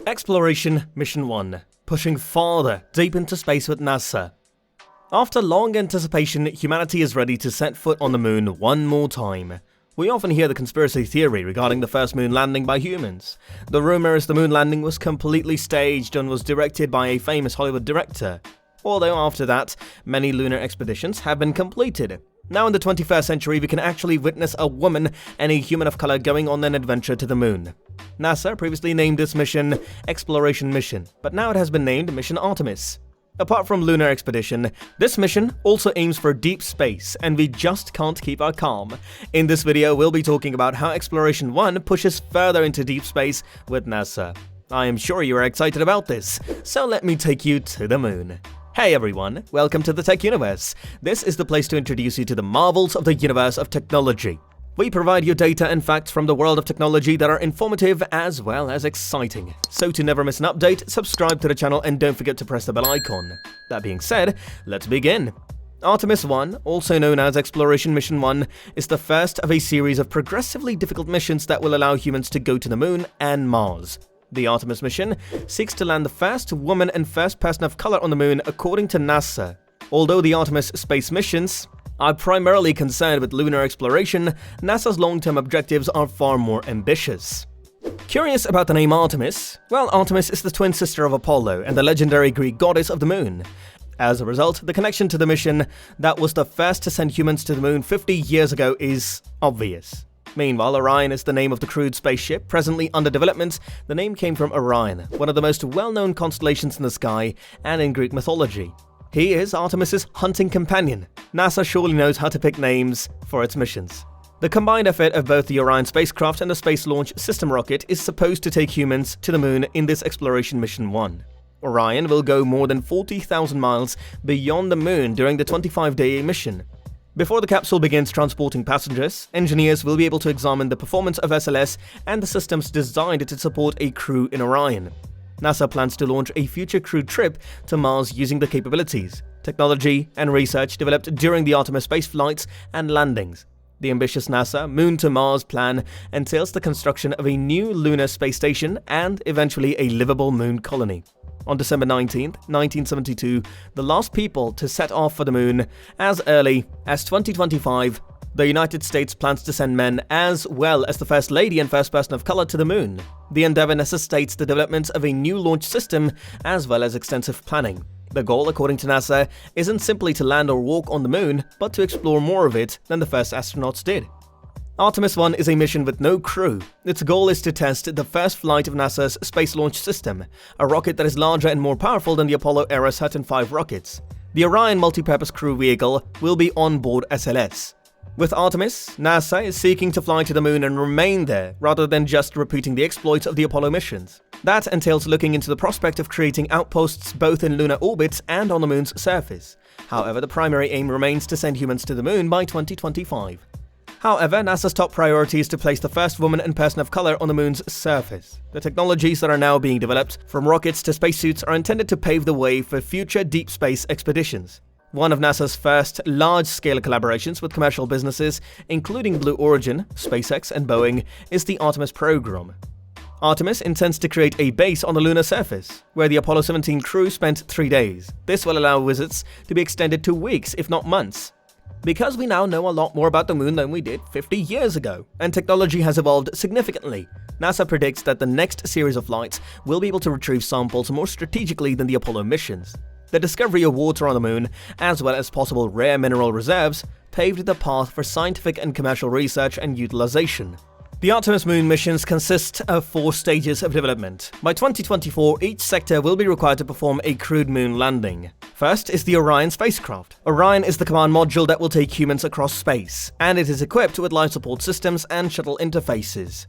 Exploration Mission 1, pushing farther deep into space with NASA. After long anticipation, humanity is ready to set foot on the moon one more time. We often hear the conspiracy theory regarding the first moon landing by humans. The rumor is the moon landing was completely staged and was directed by a famous Hollywood director. Although after that, many lunar expeditions have been completed. Now in the 21st century, we can actually witness a woman and a human of color going on an adventure to the moon. NASA previously named this mission Exploration Mission, but now it has been named Mission Artemis. Apart from lunar expedition, this mission also aims for deep space, and we just can't keep our calm. In this video, we'll be talking about how Exploration 1 pushes further into deep space with NASA. I am sure you are excited about this, so let me take you to the moon. Hey everyone, welcome to the Tech Universe. This is the place to introduce you to the marvels of the universe of technology. We provide you data and facts from the world of technology that are informative as well as exciting. So to never miss an update, subscribe to the channel and don't forget to press the bell icon. That being said, let's begin. Artemis 1, also known as Exploration Mission 1, is the first of a series of progressively difficult missions that will allow humans to go to the moon and Mars. The Artemis mission seeks to land the first woman and first person of color on the moon according to NASA. Although the Artemis space missions are primarily concerned with lunar exploration, NASA's long-term objectives are far more ambitious. Curious about the name Artemis? Well, Artemis is the twin sister of Apollo and the legendary Greek goddess of the moon. As a result, the connection to the mission that was the first to send humans to the moon 50 years ago is obvious. Meanwhile, Orion is the name of the crewed spaceship presently under development. The name came from Orion, one of the most well-known constellations in the sky and in Greek mythology. He is Artemis's hunting companion. NASA surely knows how to pick names for its missions. The combined effort of both the Orion spacecraft and the Space Launch System rocket is supposed to take humans to the moon in this Exploration Mission 1. Orion will go more than 40,000 miles beyond the moon during the 25-day mission. Before the capsule begins transporting passengers, engineers will be able to examine the performance of SLS and the systems designed to support a crew in Orion. NASA plans to launch a future crew trip to Mars using the capabilities, technology, and research developed during the Artemis space flights and landings. The ambitious NASA Moon to Mars plan entails the construction of a new lunar space station and eventually a livable moon colony. On December 19, 1972, the last people to set off for the moon, as early as 2025, the United States plans to send men as well as the First Lady and first person of color to the moon. The endeavor necessitates the development of a new launch system as well as extensive planning. The goal, according to NASA, isn't simply to land or walk on the moon, but to explore more of it than the first astronauts did. Artemis 1 is a mission with no crew. Its goal is to test the first flight of NASA's Space Launch System, a rocket that is larger and more powerful than the Apollo-era Saturn V rockets. The Orion multi-purpose crew vehicle will be on-board SLS. With Artemis, NASA is seeking to fly to the moon and remain there, rather than just repeating the exploits of the Apollo missions. That entails looking into the prospect of creating outposts both in lunar orbits and on the moon's surface. However, the primary aim remains to send humans to the moon by 2025. However, NASA's top priority is to place the first woman and person of color on the moon's surface. The technologies that are now being developed, from rockets to spacesuits, are intended to pave the way for future deep space expeditions. One of NASA's first large-scale collaborations with commercial businesses, including Blue Origin, SpaceX, and Boeing, is the Artemis program. Artemis intends to create a base on the lunar surface, where the Apollo 17 crew spent 3 days. This will allow visits to be extended to weeks, if not months. Because we now know a lot more about the moon than we did 50 years ago, and technology has evolved significantly, NASA predicts that the next series of flights will be able to retrieve samples more strategically than the Apollo missions. The discovery of water on the moon, as well as possible rare mineral reserves, paved the path for scientific and commercial research and utilization. The Artemis moon missions consist of 4 stages of development. By 2024, each sector will be required to perform a crewed moon landing. First is the Orion spacecraft. Orion is the command module that will take humans across space, and it is equipped with life support systems and shuttle interfaces.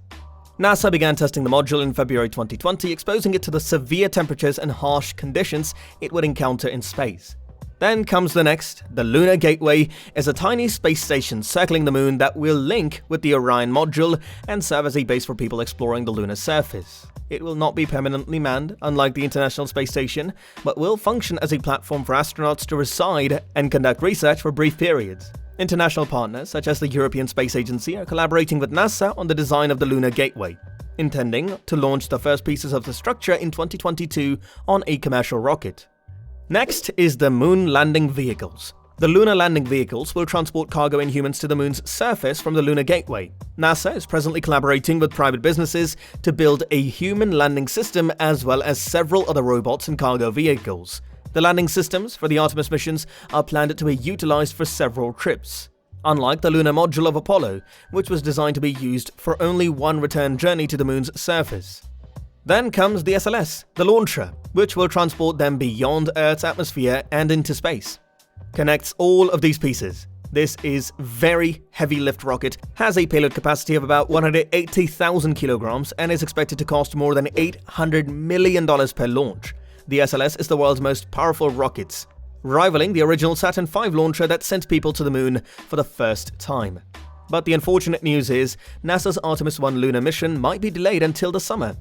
NASA began testing the module in February 2020, exposing it to the severe temperatures and harsh conditions it would encounter in space. Then comes the next. The Lunar Gateway is a tiny space station circling the moon that will link with the Orion module and serve as a base for people exploring the lunar surface. It will not be permanently manned, unlike the International Space Station, but will function as a platform for astronauts to reside and conduct research for brief periods. International partners, such as the European Space Agency, are collaborating with NASA on the design of the Lunar Gateway. intending to launch the first pieces of the structure in 2022 on a commercial rocket. Next is the Moon Landing Vehicles. The lunar landing vehicles will transport cargo and humans to the moon's surface from the Lunar Gateway. NASA is presently collaborating with private businesses to build a human landing system as well as several other robots and cargo vehicles. The landing systems for the Artemis missions are planned to be utilized for several trips, unlike the lunar module of Apollo, which was designed to be used for only one return journey to the moon's surface. Then comes the SLS, the launcher, which will transport them beyond Earth's atmosphere and into space. Connects all of these pieces. This is very heavy lift rocket, has a payload capacity of about 180,000 kilograms and is expected to cost more than $800 million per launch. The SLS is the world's most powerful rocket, rivaling the original Saturn V launcher that sent people to the moon for the first time. But the unfortunate news is, NASA's Artemis 1 lunar mission might be delayed until the summer.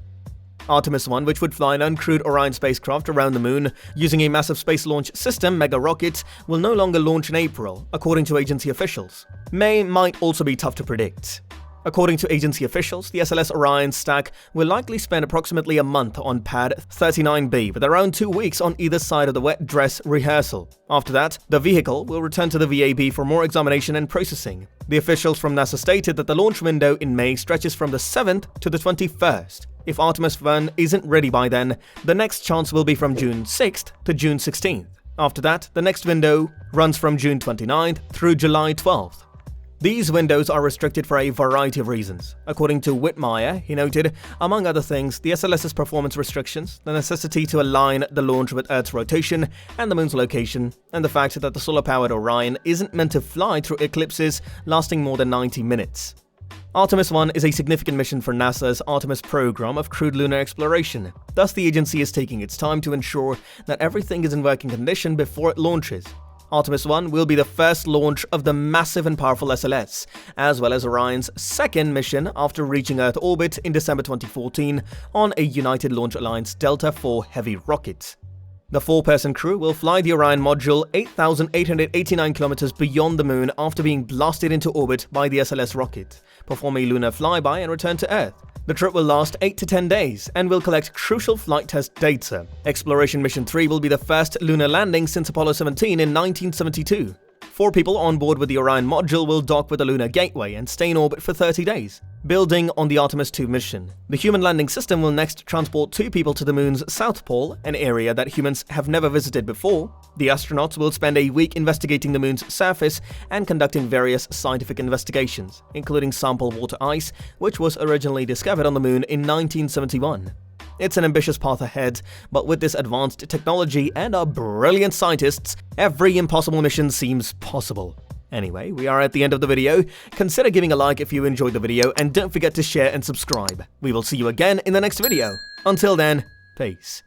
Artemis 1, which would fly an uncrewed Orion spacecraft around the moon using a massive space launch system, mega rocket, will no longer launch in April, according to agency officials. May might also be tough to predict. According to agency officials, the SLS Orion stack will likely spend approximately a month on pad 39B, with around 2 weeks on either side of the wet dress rehearsal. After that, the vehicle will return to the VAB for more examination and processing. The officials from NASA stated that the launch window in May stretches from the 7th to the 21st. If Artemis 1 isn't ready by then, the next chance will be from June 6th to June 16th. After that, the next window runs from June 29th through July 12th. These windows are restricted for a variety of reasons. According to Whitmire, he noted, among other things, the SLS's performance restrictions, the necessity to align the launch with Earth's rotation and the moon's location, and the fact that the solar-powered Orion isn't meant to fly through eclipses lasting more than 90 minutes. Artemis 1 is a significant mission for NASA's Artemis program of crewed lunar exploration. Thus, the agency is taking its time to ensure that everything is in working condition before it launches. Artemis 1 will be the first launch of the massive and powerful SLS, as well as Orion's second mission after reaching Earth orbit in December 2014 on a United Launch Alliance Delta IV Heavy rocket. The 4-person crew will fly the Orion module 8,889 kilometers beyond the moon after being blasted into orbit by the SLS rocket, perform a lunar flyby and return to Earth. The trip will last 8 to 10 days and will collect crucial flight test data. Exploration Mission 3 will be the first lunar landing since Apollo 17 in 1972. 4 people on board with the Orion module will dock with the Lunar Gateway and stay in orbit for 30 days. Building on the Artemis 2 mission, the human landing system will next transport 2 people to the moon's South Pole, an area that humans have never visited before. The astronauts will spend a week investigating the moon's surface and conducting various scientific investigations, including sample water ice, which was originally discovered on the moon in 1971. It's an ambitious path ahead, but with this advanced technology and our brilliant scientists, every impossible mission seems possible. Anyway, we are at the end of the video. Consider giving a like if you enjoyed the video, and don't forget to share and subscribe. We will see you again in the next video. Until then, peace.